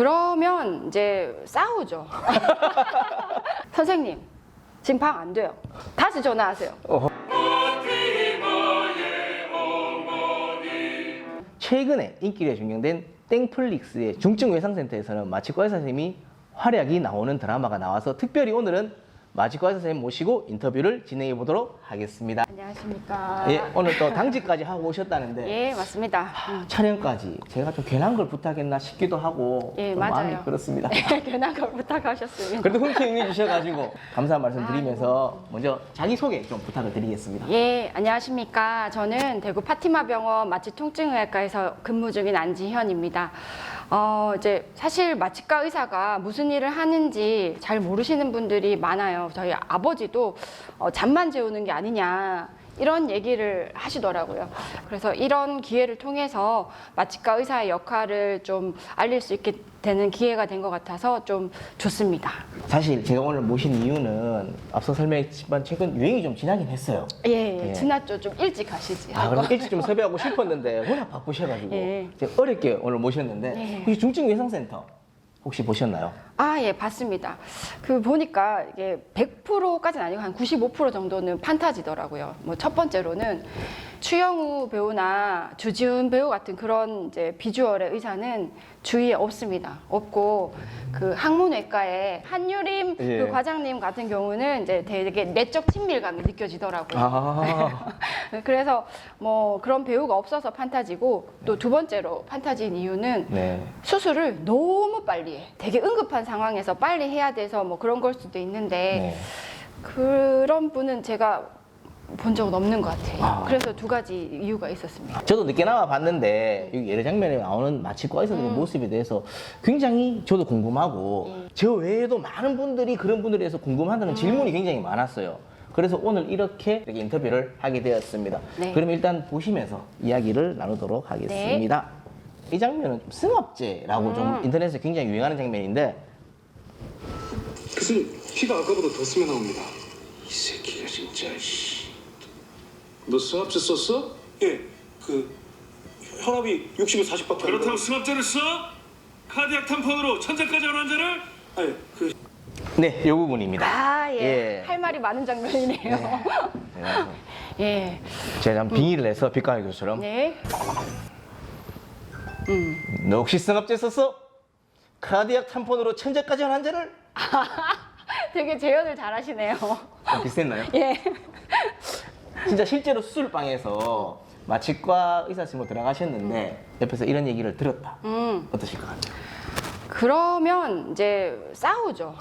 그러면 이제 싸우죠. 선생님, 지금 방 안 돼요. 다시 전화하세요. 최근에 인기가 중경된 땡플릭스의 중증외상센터에서는 마취과 의사 선생님이 활약이 나오는 드라마가 나와서 특별히 오늘은 마취과 의사 선생님 모시고 인터뷰를 진행해 보도록 하겠습니다. 안녕하십니까. 예, 오늘 또 당직까지 하고 오셨다는데 예, 맞습니다. 촬영까지 제가 좀 괜한 걸 부탁했나 싶기도 하고 예, 좀 맞아요. 마음이 그렇습니다. 괜한 걸 부탁하셨습니다. 그래도 흔쾌히 응해주셔가지고 감사한 말씀 드리면서 먼저 자기소개 좀 부탁을 드리겠습니다. 예, 안녕하십니까. 저는 대구 파티마병원 마취통증의학과에서 근무 중인 안지현입니다. 이제 사실 마취과 의사가 무슨 일을 하는지 잘 모르시는 분들이 많아요. 저희 아버지도 잠만 재우는 게 아니냐 이런 얘기를 하시더라고요. 그래서 이런 기회를 통해서 마취과 의사의 역할을 좀 알릴 수 있게 되는 기회가 된 것 같아서 좀 좋습니다. 사실 제가 오늘 모신 이유는 앞서 설명했지만 최근 유행이 좀 지나긴 했어요. 예, 지났죠. 좀 일찍 가시지. 그럼 일찍 좀 섭외하고 싶었는데 워낙 바쁘셔가지고 예. 제가 어렵게 오늘 모셨는데 예. 혹시 중증외상센터 혹시 보셨나요? 예, 봤습니다. 보니까 이게 100%까지는 아니고 한 95% 정도는 판타지더라고요. 뭐 첫 번째로는 추영우 배우나 주지훈 배우 같은 그런 이제 비주얼의 의사는 주위에 없습니다. 없고 그 항문외과의 한유림 예. 그 과장님 같은 경우는 이제 되게 내적 친밀감이 느껴지더라고요. 그래서 뭐 그런 배우가 없어서 판타지고 또 두 번째로 판타지인 이유는 네. 수술을 너무 빨리 해. 되게 응급한 상황에서 빨리 해야 돼서 뭐 그런 걸 수도 있는데 네. 그런 분은 제가 본 적은 없는 것 같아요. 아. 그래서 두 가지 이유가 있었습니다. 저도 늦게나마 봤는데 여기 여러 장면에 나오는 마취과 의사들의 모습에 대해서 굉장히 저도 궁금하고 저 외에도 많은 분들이 그런 분들에 대해서 궁금하다는 질문이 굉장히 많았어요. 그래서 오늘 이렇게 인터뷰를 하게 되었습니다. 네. 그럼 일단 보시면서 이야기를 나누도록 하겠습니다. 이 장면은 좀 승합제라고 좀 인터넷에서 굉장히 유행하는 장면인데 교수님, 피가 아까보다 더 쓰면 나옵니다. 이 새끼가 진짜, 씨. 너 승합제 썼어? 예, 혈압이 60에 40밖에 안 그렇다고 승합제를 써? 카디악 탐폰으로 천장까지 온 환자를? 아니, 네, 이 부분입니다. 예. 할 말이 많은 장면이네요. 그래서 예. 제가 한번 빙의를 해서 빛광의 교수처럼 네. 너 혹시 승합제 썼어? 카디악 탐폰으로 천재까지 한 환자를? 되게 재현을 잘 하시네요. 좀 비슷했나요? 예. 진짜 실제로 수술방에서 마취과 의사 선생님으로 들어가셨는데 옆에서 이런 얘기를 들었다. 어떠실 것 같아요? 그러면 이제 싸우죠.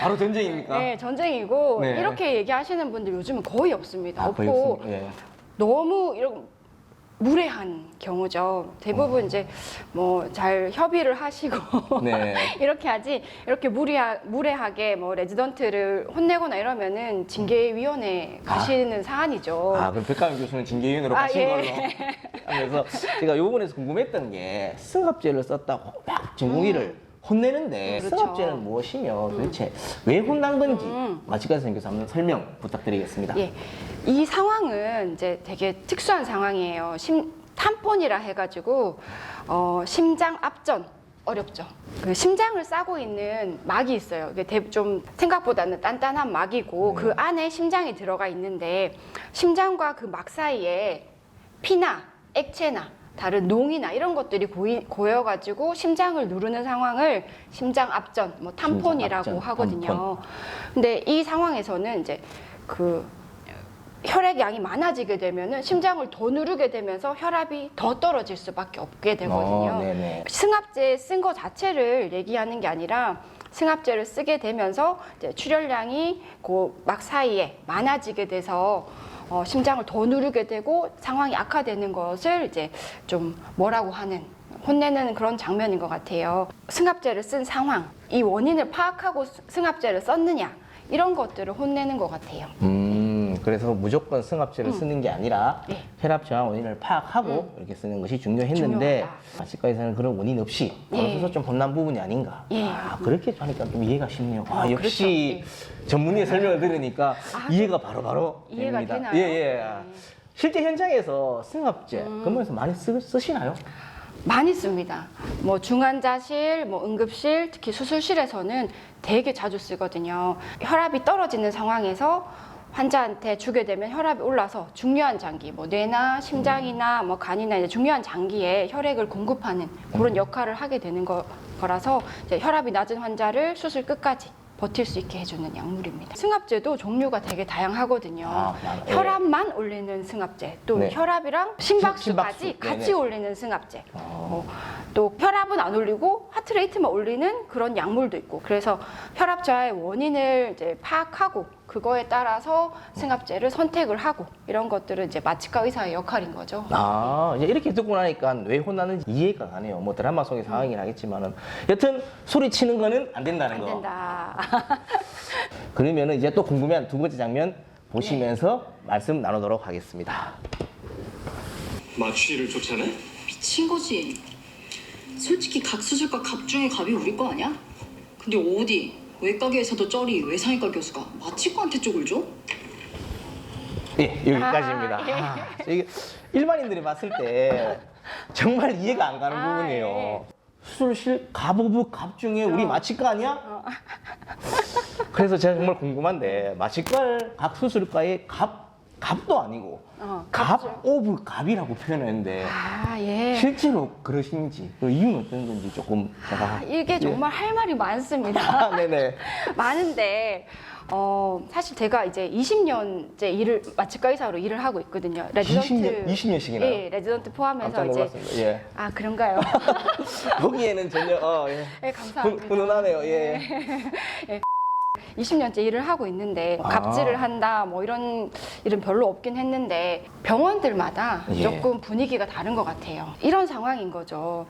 바로 전쟁입니까? 네, 전쟁이고 네. 이렇게 얘기하시는 분들 요즘은 거의 없습니다. 거의 없고 없습니다. 예. 너무 이런 무례한 경우죠. 대부분 이제 뭐 잘 협의를 하시고 네. 이렇게 하지 이렇게 무례하게 뭐 레지던트를 혼내거나 이러면은 징계위원회 가시는 사안이죠. 그럼 백가미 교수는 징계위원으로 가신 예. 걸로 하면서 제가 이 부분에서 궁금했던 게 승합제를 썼다고 막 전공의를 혼내는데 그렇죠. 승합제는 무엇이며 도대체 왜 혼난 건지 마취과 선생님께서 한번 설명 부탁드리겠습니다. 예, 이 상황은 이제 되게 특수한 상황이에요. 탐폰이라 해가지고 심장 압전 어렵죠. 그 심장을 싸고 있는 막이 있어요. 이게 좀 생각보다는 단단한 막이고 그 안에 심장이 들어가 있는데 심장과 그 막 사이에 피나 액체나 다른 농이나 이런 것들이 고여가지고 심장을 누르는 상황을 심장 압전, 뭐 탐폰이라고 심장 압전, 하거든요. 탐폰. 근데 이 상황에서는 이제 그 혈액량이 많아지게 되면은 심장을 더 누르게 되면서 혈압이 더 떨어질 수밖에 없게 되거든요. 네네. 승합제 쓴 거 자체를 얘기하는 게 아니라 승합제를 쓰게 되면서 이제 출혈량이 그 막 사이에 많아지게 돼서 심장을 더 누르게 되고 상황이 악화되는 것을 이제 좀 뭐라고 하는 혼내는 그런 장면인 것 같아요. 승합제를 쓴 상황, 이 원인을 파악하고 승합제를 썼느냐 이런 것들을 혼내는 것 같아요. 그래서 무조건 승합제를 쓰는 게 아니라 네. 혈압 저하 원인을 파악하고 이렇게 쓰는 것이 중요했는데 중요하다. 마취과 의사는 그런 원인 없이 바로 써서 좀 혼난 부분이 아닌가. 예. 그렇게 하니까 좀 이해가 쉽네요. 역시 그렇죠. 전문의의 설명을 들으니까 이해가 바로바로 이해가 됩니다. 되나요? 예. 실제 현장에서 승합제 근무에서 많이 쓰시나요? 많이 씁니다. 뭐 중환자실, 뭐 응급실, 특히 수술실에서는 되게 자주 쓰거든요. 혈압이 떨어지는 상황에서 환자한테 주게 되면 혈압이 올라서 중요한 장기, 뭐 뇌나 심장이나 뭐 간이나 이제 중요한 장기에 혈액을 공급하는 그런 역할을 하게 되는 거라서 이제 혈압이 낮은 환자를 수술 끝까지 버틸 수 있게 해주는 약물입니다. 승합제도 종류가 되게 다양하거든요. 예. 혈압만 올리는 승합제, 또 네. 혈압이랑 심박수까지 심박수. 같이 네네. 올리는 승합제. 또 혈압은 안 올리고 하트레이트만 올리는 그런 약물도 있고, 그래서 혈압 저하의 원인을 이제 파악하고 그거에 따라서 승합제를 선택을 하고, 이런 것들은 이제 마취과 의사의 역할인 거죠. 아, 이제 이렇게 듣고 나니까 왜 혼나는지 이해가 가네요. 뭐 드라마 속의 상황이긴 하겠지만은 여튼 소리 치는 거는 안 된다는 안 거. 된다. 그러면은 이제 또 궁금한 두 번째 장면 보시면서 말씀 나누도록 하겠습니다. 마취를 쫓아내? 미친 거지. 솔직히 각 수술과 갑 중에 갑이 우리 거 아니야? 근데 어디 외과계에서도 쩌리 외상외과 교수가 마취과한테 쪽을 줘? 예, 여기까지입니다. 아, 예. 이게 일반인들이 봤을 때 정말 이해가 안 가는 부분이에요. 예. 수술실 갑 오브 갑 중에 우리 마취과 아니야? 그래서 제가 정말 궁금한데 마취과 각 수술과의 갑도 아니고 갑 오브 갑이라고 표현했는데 아, 예. 실제로 그러신지 그 이유는 어떤 건지 조금 제가 이게 정말 할 말이 많습니다. 아, 네네. 많은데 사실 제가 이제 20년째 마취과 의사로 일을 하고 있거든요. 레지던트 20년씩이나요? 예, 레지던트 포함해서 깜짝 이제 놀랐습니다. 예. 아, 그런가요? 보기에는 전혀 예. 예, 감사합니다. 훈훈하네요. 예. 20년째 일을 하고 있는데 아. 갑질을 한다 뭐 이런 일은 별로 없긴 했는데 병원들마다 예. 조금 분위기가 다른 것 같아요. 이런 상황인 거죠.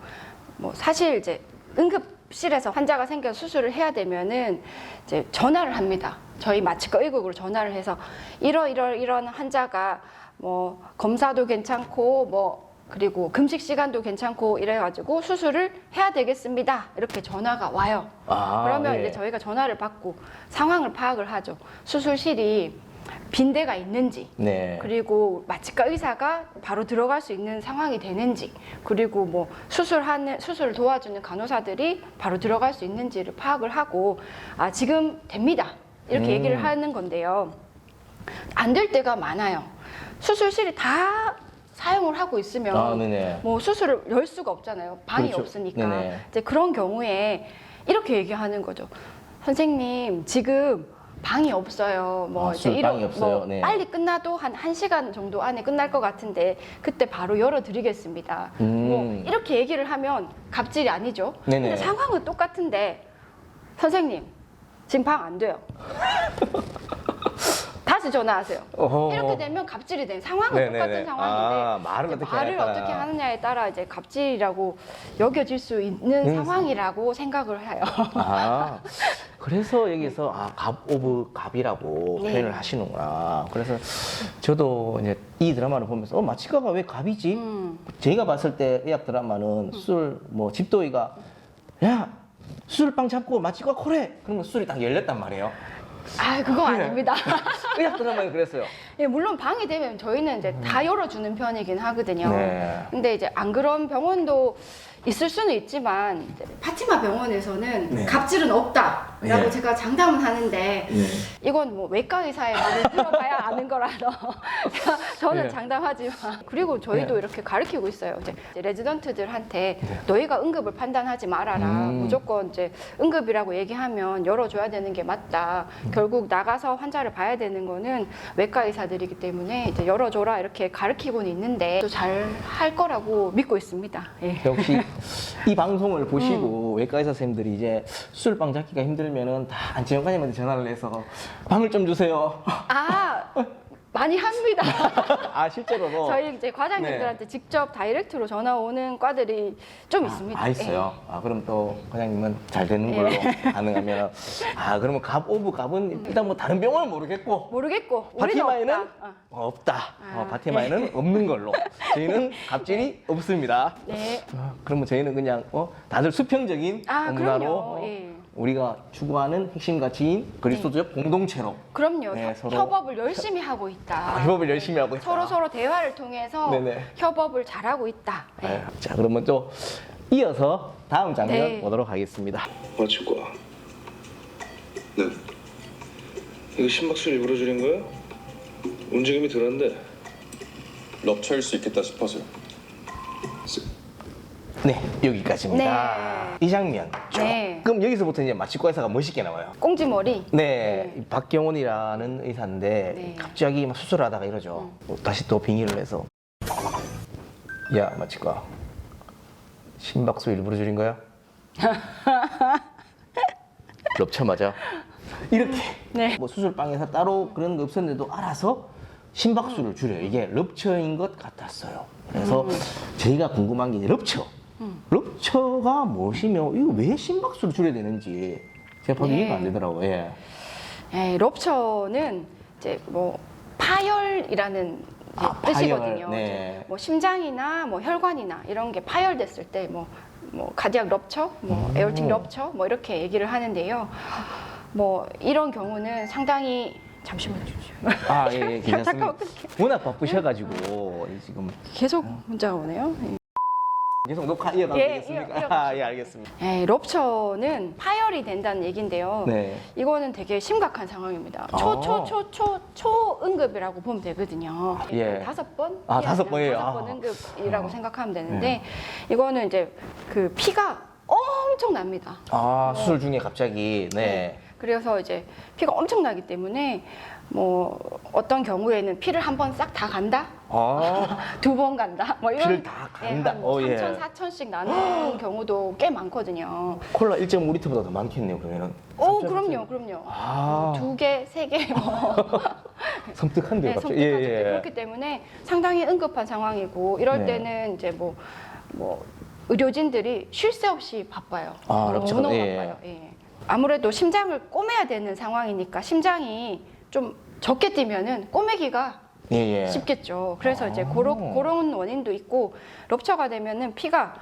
뭐 사실 이제 응급실에서 환자가 생겨서 수술을 해야 되면은 이제 전화를 합니다. 저희 마취과 의국으로 전화를 해서 이런 환자가 뭐 검사도 괜찮고 뭐 그리고 금식 시간도 괜찮고 이래가지고 수술을 해야 되겠습니다. 이렇게 전화가 와요. 아, 그러면 예. 이제 저희가 전화를 받고 상황을 파악을 하죠. 수술실이 빈대가 있는지, 네. 그리고 마취과 의사가 바로 들어갈 수 있는 상황이 되는지, 그리고 뭐 수술을 도와주는 간호사들이 바로 들어갈 수 있는지를 파악을 하고, 아, 지금 됩니다. 이렇게 얘기를 하는 건데요. 안 될 때가 많아요. 수술실이 다 사용을 하고 있으면 아, 네네. 뭐 수술을 열 수가 없잖아요. 방이 그렇죠. 없으니까. 네네. 이제 그런 경우에 이렇게 얘기하는 거죠. 선생님, 지금 방이 없어요. 뭐 아, 수술 방이 없어요. 뭐 네. 빨리 끝나도 한 1시간 정도 안에 끝날 것 같은데 그때 바로 열어 드리겠습니다. 뭐 이렇게 얘기를 하면 갑질이 아니죠. 네네. 근데 상황은 똑같은데 선생님, 지금 방 안 돼요. 다시 전화하세요. 어허. 이렇게 되면 갑질이 되는 상황은 네네네. 똑같은 상황인데 아, 말을 이제 어떻게 말을 하냐에 어떻게 따라. 하느냐에 따라 이제 갑질이라고 여겨질 수 있는 상황이라고 생각을 해요. 아, 그래서 여기서 갑 오브 갑이라고 네. 표현을 하시는구나. 그래서 저도 이제 이 드라마를 보면서 마취과가 왜 갑이지? 제가 봤을 때 의학 드라마는 수술 뭐 집도의가 야 수술방 잡고 마취과 콜해. 그러면 수술이 딱 열렸단 말이에요. 아, 그거 아닙니다. 의학 드라마는 그랬어요. 예, 물론 방이 되면 저희는 이제 다 열어주는 편이긴 하거든요. 네. 근데 이제 안 그런 병원도 있을 수는 있지만 이제 파티마 병원에서는 네. 갑질은 없다라고 네. 제가 장담은 하는데 이건 뭐 외과 의사의 말을 들어봐야 아는 거라서 저는 네. 장담하지만 그리고 저희도 네. 이렇게 가르치고 있어요. 이제 레지던트들한테 너희가 응급을 판단하지 말아라. 무조건 이제 응급이라고 얘기하면 열어줘야 되는 게 맞다. 결국 나가서 환자를 봐야 되는 거는 외과 의사들이기 때문에 이제 열어줘라 이렇게 가르치고는 있는데 또 잘 할 거라고 믿고 있습니다. 예. 역시 이 방송을 보시고 외과 의사 선생님들이 이제 수술방 잡기가 힘들면은 다 안치원관님한테 전화를 해서 방을 좀 주세요. 아, 많이 합니다. 아 실제로도 저희 이제 과장님들한테 직접 다이렉트로 전화 오는 과들이 좀 있습니다. 아 있어요. 아 그럼 또 과장님은 잘 되는 걸로 가능하면 그러면 갑 오브 갑은 일단 뭐 다른 병원은 모르겠고 모르겠고 우리는 바티마에는 없다. 없다. 아, 바티마에는 없는 걸로 저희는 갑질이 없습니다. 네. 그러면 저희는 그냥 다들 수평적인 아, 문화로 그럼요. 예. 우리가 추구하는 핵심 가치인 그리스도적 공동체로 그럼요. 네, 서로 협업을 열심히 하고 있다. 협업을 열심히 하고 있다. 서로 대화를 통해서 네네. 협업을 잘하고 있다. 네. 네. 자, 그러면 또 이어서 다음 장면 네. 보도록 하겠습니다. 마치과. 네. 이거 심박수 일부러 줄인 거야? 움직임이 덜한데. 럽처일 수 있겠다 싶어서요. 네, 여기까지입니다. 이 장면 네. 조금 여기서부터 이제 마취과 의사가 멋있게 나와요. 꽁지머리. 네, 이 박경원이라는 의사인데 네. 갑자기 막 수술하다가 이러죠. 다시 또 빙의를 해서 야, 마취과 심박수 일부러 줄인 거야? 럽쳐 맞아. 이렇게 네. 뭐 수술방에서 따로 그런 거 없었는데도 알아서 심박수를 줄여요. 이게 럽처인 것 같았어요. 그래서 저희가 궁금한 게 이제 럽처. 럽처가 무엇이며 이거 왜 심박수를 줄여야 되는지 제가 봐도 네. 이해가 안 되더라고요. 예. 네, 럽처는 이제 뭐 파열이라는 이제 아, 뜻이거든요. 파열. 네. 이제 뭐 심장이나 뭐 혈관이나 이런 게 파열됐을 때 뭐 카디악 럽처, 뭐 에어틱 럽처 뭐 이렇게 얘기를 하는데요. 뭐 이런 경우는 상당히 잠시만요. 아, 예, 예, 괜찮습니다. 잠깐 어떡해. 워낙 바쁘셔가지고 지금 계속 문자가 오네요. 계속 녹화 이어가도 예, 되겠습니까? 이어 아, 예, 알겠습니다. 네, 럽처는 파열이 된다는 얘기인데요. 네. 이거는 되게 심각한 상황입니다. 아. 초응급이라고 보면 되거든요. 예. 5번? 아, 5번이에요. 5번 아. 응급이라고 생각하면 되는데, 네. 이거는 이제 그 피가 엄청 납니다. 아, 수술 중에 갑자기 네. 그래서 이제 피가 엄청 나기 때문에 뭐 어떤 경우에는 피를 한 번 싹 다 간다? 아, 2번 간다? 뭐 이런 피를 다 간다? 한 어, 예. 3천, 4천씩 나는 경우도 꽤 많거든요. 콜라 1.5리터보다 더 많겠네요, 그러면은. 오, 그럼요. 아. 2개, 3개 뭐. 섬뜩한데요, 네, 갑자기. 섬뜩하죠. 예, 예. 그렇기 때문에 상당히 응급한 상황이고 이럴 네. 때는 이제 뭐 의료진들이 쉴 새 없이 바빠요. 아, 그렇죠. 너무 예. 바빠요. 예. 아무래도 심장을 꼬매야 되는 상황이니까 심장이 좀 적게 뛰면은 꼬매기가 예, 예. 쉽겠죠. 그래서 이제 아. 그런 원인도 있고 럽처가 되면은 피가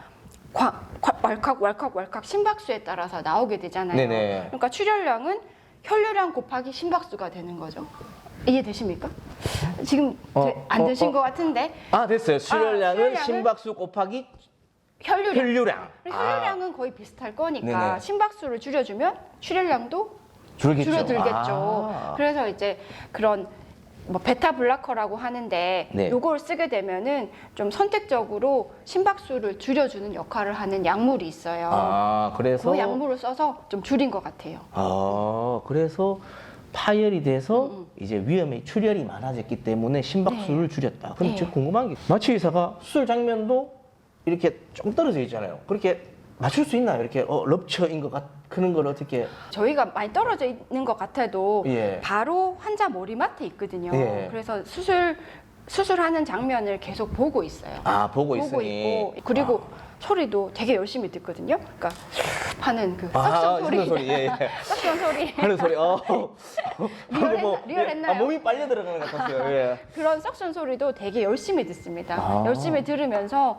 왈칵 심박수에 따라서 나오게 되잖아요. 네네. 그러니까 출혈량은 혈류량 곱하기 심박수가 되는 거죠. 이해되십니까? 지금 안 되신 것 같은데 아, 됐어요. 출혈량은 출혈량은- 심박수 곱하기 혈류량. 혈류량. 혈류량은 거의 비슷할 거니까 네네. 심박수를 줄여주면 출혈량도 줄겠죠. 줄어들겠죠. 아. 그래서 이제 그런 뭐 베타 블라커라고 하는데 네. 요걸 쓰게 되면은 좀 선택적으로 심박수를 줄여주는 역할을 하는 약물이 있어요. 아, 그래서 그 약물을 써서 좀 줄인 것 같아요. 아, 그래서 파열이 돼서 이제 위험이 출혈이 많아졌기 때문에 심박수를 줄였다. 근데 네. 제가 궁금한 게 마취 의사가 수술 장면도 이렇게 좀 떨어져 있잖아요. 그렇게 맞출 수 있나요? 이렇게 럽처인 것 그런 걸 어떻게 저희가 많이 떨어져 있는 것 같아도 예. 바로 환자 머리맡에 있거든요. 예. 그래서 수술하는 장면을 계속 보고 있어요. 보고 있으니 있고 그리고 소리도 되게 열심히 듣거든요. 그러니까 하는 그 석션 소리, 하는 소리, 예, 예. 석션 소리. 하는 소리. 리얼했나요? 몸이 빨려 들어가는 것 같았어요. 예. 그런 석션 소리도 되게 열심히 듣습니다. 아. 열심히 들으면서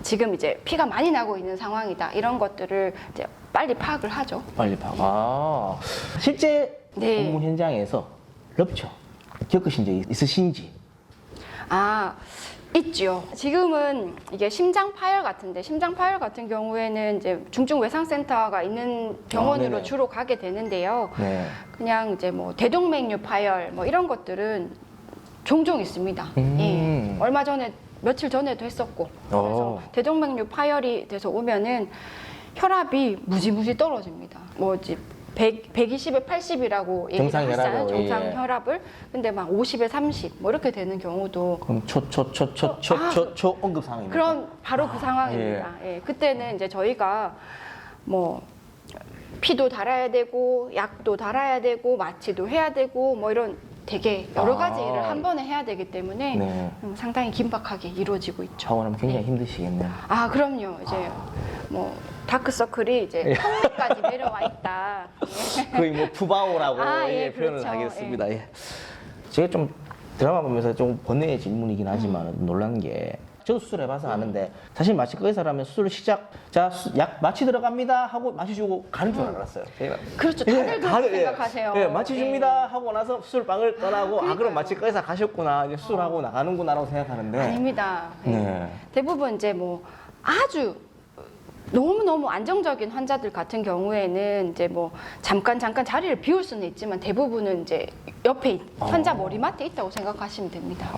지금 이제 피가 많이 나고 있는 상황이다. 이런 것들을 이제 빨리 파악을 하죠. 빨리 봐. 실제 네. 업무 현장에서 럽처 겪으신 적 있으신지? 있죠. 지금은 이게 심장 파열 같은 경우에는 이제 중증 외상센터가 있는 병원으로 네네. 주로 가게 되는데요. 네. 그냥 이제 뭐 대동맥류 파열 뭐 이런 것들은 종종 있습니다. 예. 얼마 전에 며칠 전에도 했었고. 그래서 대동맥류 파열이 돼서 오면은 혈압이 무지무지 떨어집니다. 뭐 이제 120에 80이라고 얘기를 정상 하잖아요. 혈압을, 정상 예. 혈압을. 근데 막 50에 30 뭐 이렇게 되는 경우도 그럼 초 응급 상황입니다. 그런 바로 그 상황입니다. 예. 그때는 이제 저희가 뭐 피도 달아야 되고 약도 달아야 되고 마취도 해야 되고 뭐 이런 되게 여러 가지 일을 한 번에 해야 되기 때문에 네. 상당히 긴박하게 이루어지고 있죠. 자원하면 굉장히 힘드시겠네요. 그럼요. 이제 뭐 다크서클이 이제 턱밑까지 내려와 있다. 거의 뭐 푸바오라고 예, 표현을 그렇죠. 하겠습니다. 예. 제가 좀 드라마 보면서 좀 번뇌의 질문이긴 하지만 놀란 게 저도 수술해봐서 아는데 사실 마취과 의사라면 수술 시작, 자, 약 마취 들어갑니다 하고 마취 주고 가는 줄 알았어요. 제가. 그렇죠. 다들 그렇게 생각하세요. 예, 마취 예. 줍니다 하고 나서 수술방을 떠나고 아 그러니까요. 그럼 마취과 의사 가셨구나 이제 수술하고 나가는구나라고 생각하는데 아닙니다. 예. 네. 대부분 이제 뭐 아주 너무너무 안정적인 환자들 같은 경우에는 이제 뭐 잠깐 자리를 비울 수는 있지만 대부분은 이제 옆에 환자 머리맡에 있다고 생각하시면 됩니다.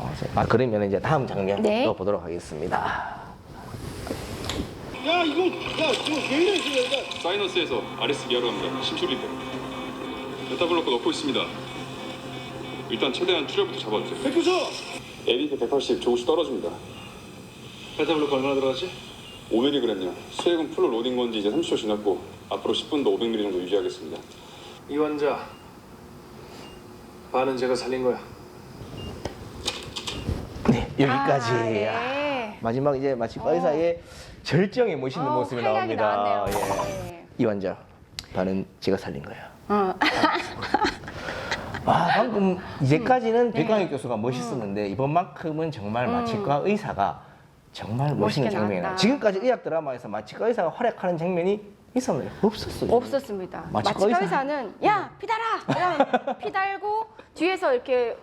그러면 이제 다음 장면 네. 또 보도록 하겠습니다. 사이너스에서 RS 기하로 합니다. 심출입니다. 베타블로커 넣고 있습니다. 일단 최대한 출혈부터 잡아주세요. 190! ABP 180 조금씩 떨어집니다. 베타블로크 얼마나 들어가지? 5mg요. 수액은 풀로 로딩 건지 이제 30초 지났고 앞으로 10분 더 500mg 정도 유지하겠습니다. 이 환자 반은 제가 살린 거야. 네, 여기까지. 아, 네. 마지막 이제 마취과 의사의 절정의 멋있는 모습이 활약이 나옵니다. 나왔네요. 예. 네. 이 환자 반은 제가 살린 거예요. 어. 아, 방금 이제까지는 백강희 교수가 멋있었는데 이번만큼은 정말 마취과 의사가 정말 멋있는 멋있게 장면이 나요. 나왔다. 지금까지 의학 드라마에서 마취과 의사가 활약하는 장면이 있었나요? 없었어요. 없었습니다. 마취과 마취과 의사- 의사는 야 피달아 이러면 피 달고 뒤에서 이렇게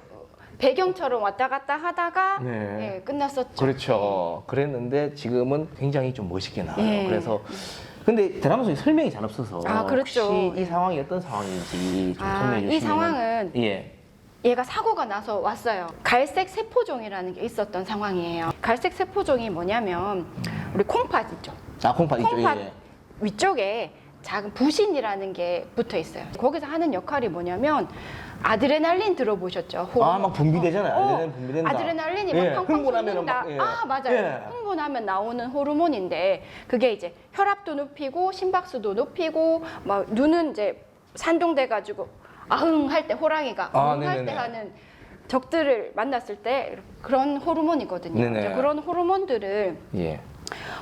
배경처럼 왔다 갔다 하다가 네. 예, 끝났었죠. 그렇죠. 그랬는데 지금은 굉장히 좀 멋있게 나와요. 예. 그래서 근데 드라마 속에 설명이 잘 없어서 아, 그렇죠. 혹시 이 예. 상황이 어떤 상황인지 좀 아, 설명해 주시면. 이 상황은 예. 얘가 사고가 나서 왔어요. 갈색 세포종이라는 게 있었던 상황이에요. 갈색 세포종이 뭐냐면 우리 콩팥 있죠. 아, 콩팥 있죠. 콩팥 예. 위쪽에 작은 부신이라는 게 붙어 있어요. 거기서 하는 역할이 뭐냐면 아드레날린 들어보셨죠? 호르몬. 아, 막 분비되잖아요. 아드레날린 분비된다. 아드레날린이 예, 막 팡팡 흥분하면은 솟는다. 막, 예. 아, 맞아요. 예. 흥분하면 나오는 호르몬인데 그게 이제 혈압도 높이고 심박수도 높이고 막 눈은 이제 산동돼 가지고 아흥 할 때 호랑이가 아, 아흥 할 때 네네네. 하는 적들을 만났을 때 그런 호르몬이거든요. 네네. 이제 그런 호르몬들을 예.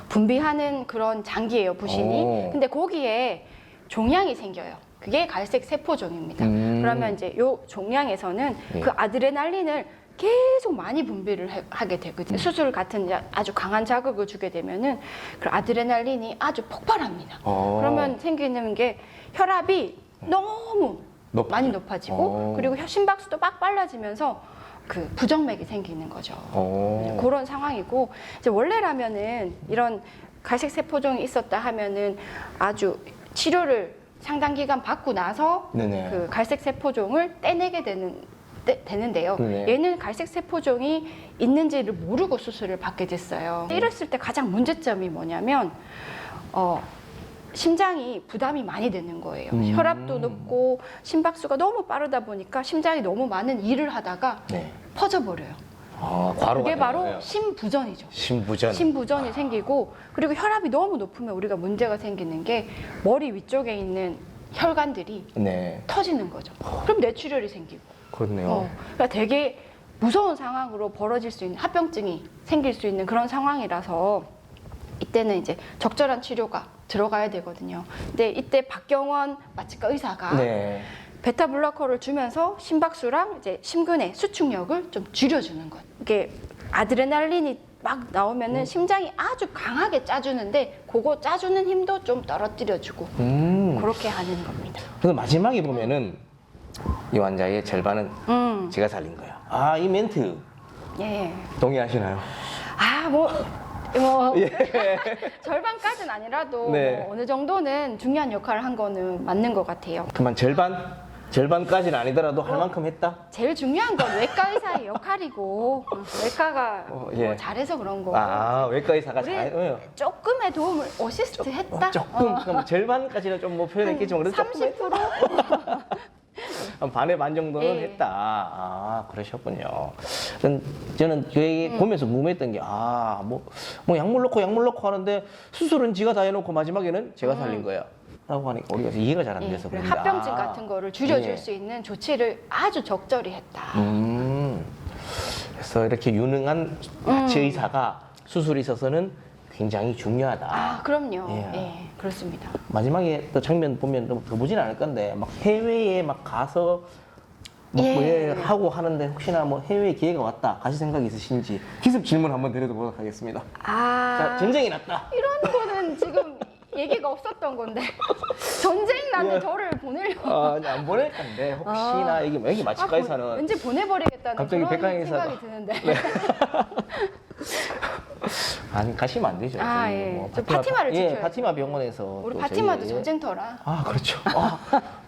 분비하는 그런 장기예요, 부신이. 오. 근데 거기에 종양이 생겨요. 그게 갈색 세포종입니다. 음. 그러면 이제 요 종양에서는 예. 그 아드레날린을 계속 많이 분비를 하게 되거든요. 수술 같은 아주 강한 자극을 주게 되면은 그 아드레날린이 아주 폭발합니다. 어. 그러면 생기는 게 혈압이 너무 많이 높아지고 어. 그리고 심박수도 막 빨라지면서 그 부정맥이 생기는 거죠. 어. 그런 상황이고 이제 원래라면은 이런 갈색 세포종이 있었다 하면은 아주 치료를 상당 기간 받고 나서 네네. 그 갈색 세포종을 떼내게 되는데요. 네네. 얘는 갈색 세포종이 있는지를 모르고 수술을 받게 됐어요. 이랬을 때 가장 문제점이 뭐냐면 심장이 부담이 많이 되는 거예요. 혈압도 높고 심박수가 너무 빠르다 보니까 심장이 너무 많은 일을 하다가 네. 퍼져버려요. 아, 과로가 그게 되는 바로 거예요. 심부전이죠. 심부전. 심부전이 생기고 그리고 혈압이 너무 높으면 우리가 문제가 생기는 게 머리 위쪽에 있는 혈관들이 네. 터지는 거죠. 그럼 뇌출혈이 생기고. 그렇네요. 그러니까 되게 무서운 상황으로 벌어질 수 있는 합병증이 생길 수 있는 그런 상황이라서 이때는 이제 적절한 치료가 들어가야 되거든요. 근데 이때 박경원 마취과 의사가 네. 베타 블로커를 주면서 심박수랑 이제 심근의 수축력을 좀 줄여주는 것. 이게 아드레날린이 막 나오면은 심장이 아주 강하게 짜주는데 그거 짜주는 힘도 좀 떨어뜨려주고 그렇게 하는 겁니다. 그래서 마지막에 보면은 이 환자의 절반은 제가 살린 거예요. 아, 이 멘트 예. 동의하시나요? 아, 뭐 절반까지는 아니라도 네. 뭐 어느 정도는 중요한 역할을 한 거는 맞는 것 같아요. 그만 절반까지는 아니더라도 할 만큼 했다? 제일 중요한 건 외과 의사의 역할이고 외과가 예. 뭐 잘해서 그런 거고 아, 외과 의사가 우리 잘. 조금의 도움을 어시스트 했다. 조금 그럼 절반까지는 좀 뭐 표현했겠지만 그래도 조금 30%? 한 반의 반 정도는 예. 했다. 아, 그러셨군요. 저는 보면서 궁금했던 게, 뭐 약물 넣고 하는데 수술은 지가 다 해놓고 마지막에는 제가 살린 거예요. 라고 하니까 우리가 이해가 잘 안 예, 돼서 그리고 그런다. 합병증 같은 거를 줄여줄 예. 수 있는 조치를 아주 적절히 했다. 그래서 이렇게 유능한 마취 의사가 수술에 있어서는 굉장히 중요하다. 아, 그럼요. 예. 예, 그렇습니다. 마지막에 또 장면 보면 더 보진 않을 건데 막 해외에 막 가서 예. 하고 하는데 혹시나 뭐 해외 기회가 왔다 가실 생각이 있으신지 기습 질문 한번 드려보도록 하겠습니다. 자, 전쟁이 났다. 이런 거는 지금 얘기가 없었던 건데 전쟁 나는 예. 저를 보내려고. 안 보낼 건데 혹시나 여기 마치과에서는 왠지 보내버리겠다는 갑자기 그런 백강에서- 생각이 드는데. 아니 가시면 안 되죠. 아, 저희 예. 저 파티마를 예, 지켜야죠. 파티마 병원에서 우리 또 파티마도 저희- 전쟁터라. 아 그렇죠.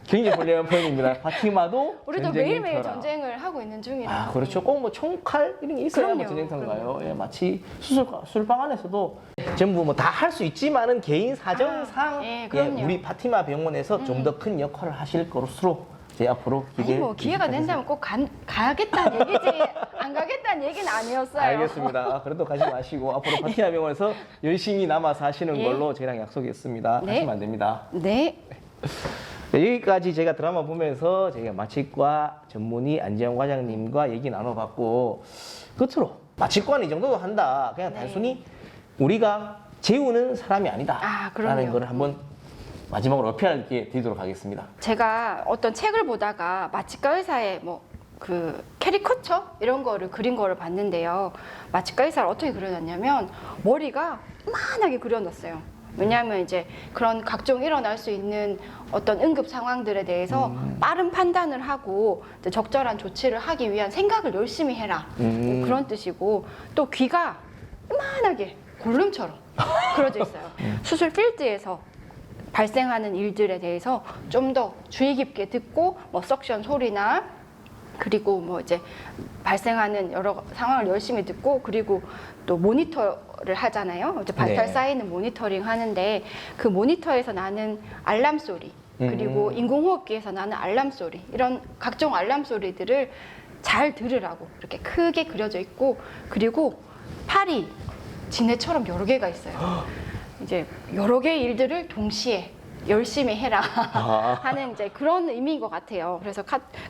굉장히 불리한 표현입니다. 파티마도 우리도 전쟁터라. 매일매일 전쟁을 하고 있는 중이라. 아 그렇죠. 꼭 뭐 총칼 이런 게 있어야 뭐 그럼요. 전쟁터인가요? 예, 마치 수술방 안에서도 전부 뭐 다 할 수 있지만은 개인 사정상 예, 그럼요. 우리 파티마 병원에서 좀 더 큰 역할을 하실 것으로 제 앞으로 기대. 아니 뭐 기회가 된다면 꼭 가겠다는 얘기지 안 가겠다는 얘기는 아니었어요. 알겠습니다. 그래도 가지 마시고 앞으로 파티마 병원에서 열심히 남아서 하시는 예. 걸로 저희랑 약속했습니다. 네. 하시면 안 됩니다. 네. 네, 여기까지 제가 드라마 보면서 저희가 마취과 전문의 안재영 과장님과 얘기 나눠봤고 끝으로 마취과는 이 정도도 한다. 그냥 네. 단순히 우리가 재우는 사람이 아니다. 아, 그럼요. 라는 걸 한번 마지막으로 어필할 기회 드리도록 하겠습니다. 제가 어떤 책을 보다가 마취과 의사의 뭐 그 캐리커처 이런 거를 그린 거를 봤는데요. 마취과 의사를 어떻게 그려놨냐면 머리가 이만하게 그려놨어요. 왜냐하면 이제 그런 각종 일어날 수 있는 어떤 응급 상황들에 대해서 빠른 판단을 하고 이제 적절한 조치를 하기 위한 생각을 열심히 해라. 뭐 그런 뜻이고 또 귀가 이만하게 골룸처럼 그려져 있어요. 수술 필드에서 발생하는 일들에 대해서 좀 더 주의 깊게 듣고 뭐 석션 소리나 그리고 뭐 이제 발생하는 여러 상황을 열심히 듣고 그리고 또 모니터를 하잖아요. 이제 발탈 네. 사이는 모니터링 하는데 그 모니터에서 나는 알람 소리 그리고 인공호흡기에서 나는 알람 소리 이런 각종 알람 소리들을 잘 들으라고 이렇게 크게 그려져 있고 그리고 팔이 지네처럼 여러 개가 있어요. 이제 여러 개의 일들을 동시에 열심히 해라 하는 이제 그런 의미인 것 같아요. 그래서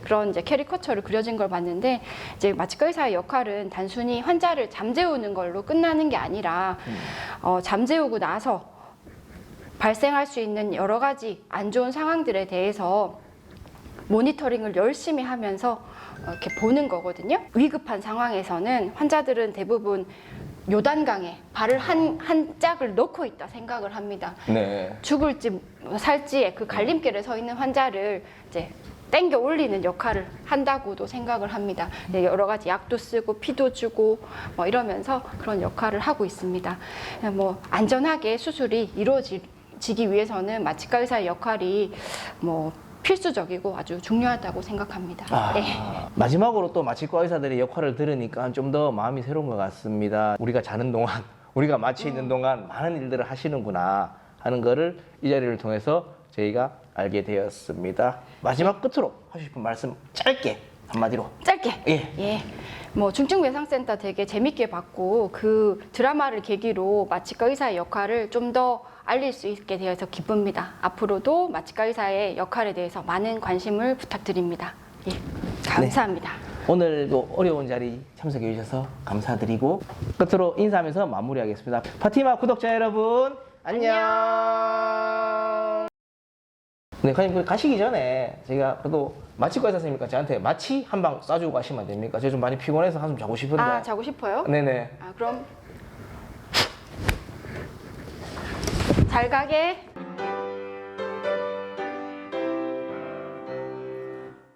그런 이제 캐리커처를 그려진 걸 봤는데 이제 마취과 의사의 역할은 단순히 환자를 잠재우는 걸로 끝나는 게 아니라 잠재우고 나서 발생할 수 있는 여러 가지 안 좋은 상황들에 대해서 모니터링을 열심히 하면서 이렇게 보는 거거든요. 위급한 상황에서는 환자들은 대부분 요단강에 발을 한 짝을 넣고 있다 생각을 합니다. 네. 죽을지 살지의 그 갈림길에 서 있는 환자를 이제 땡겨 올리는 역할을 한다고도 생각을 합니다. 네, 여러 가지 약도 쓰고 피도 주고 뭐 이러면서 그런 역할을 하고 있습니다. 뭐 안전하게 수술이 이루어지기 위해서는 마취과 의사의 역할이 뭐 필수적이고 아주 중요하다고 생각합니다. 네. 마지막으로 또 마취과 의사들의 역할을 들으니까 좀 더 마음이 새로운 것 같습니다. 우리가 자는 동안, 우리가 마취에 있는 동안 많은 일들을 하시는구나 하는 거를 이 자리를 통해서 저희가 알게 되었습니다. 마지막 끝으로 하고 싶은 말씀 짧게 한마디로. 짧게. 예. 뭐 중증외상센터 되게 재밌게 봤고 그 드라마를 계기로 마취과 의사의 역할을 좀 더 알릴 수 있게 되어서 기쁩니다. 앞으로도 마취과 의사의 역할에 대해서 많은 관심을 부탁드립니다. 예. 감사합니다. 오늘도 어려운 자리 참석해 주셔서 감사드리고 끝으로 인사하면서 마무리하겠습니다. 파티마 구독자 여러분 안녕. 네, 과장님 가시기 전에 제가 그래도 마취과 의사 선생님이니까 저한테 마취 한 방 쏴주고 가시면 안 됩니까? 제가 좀 많이 피곤해서 한숨 자고 싶은데. 아, 자고 싶어요? 네네. 그럼 잘 가게.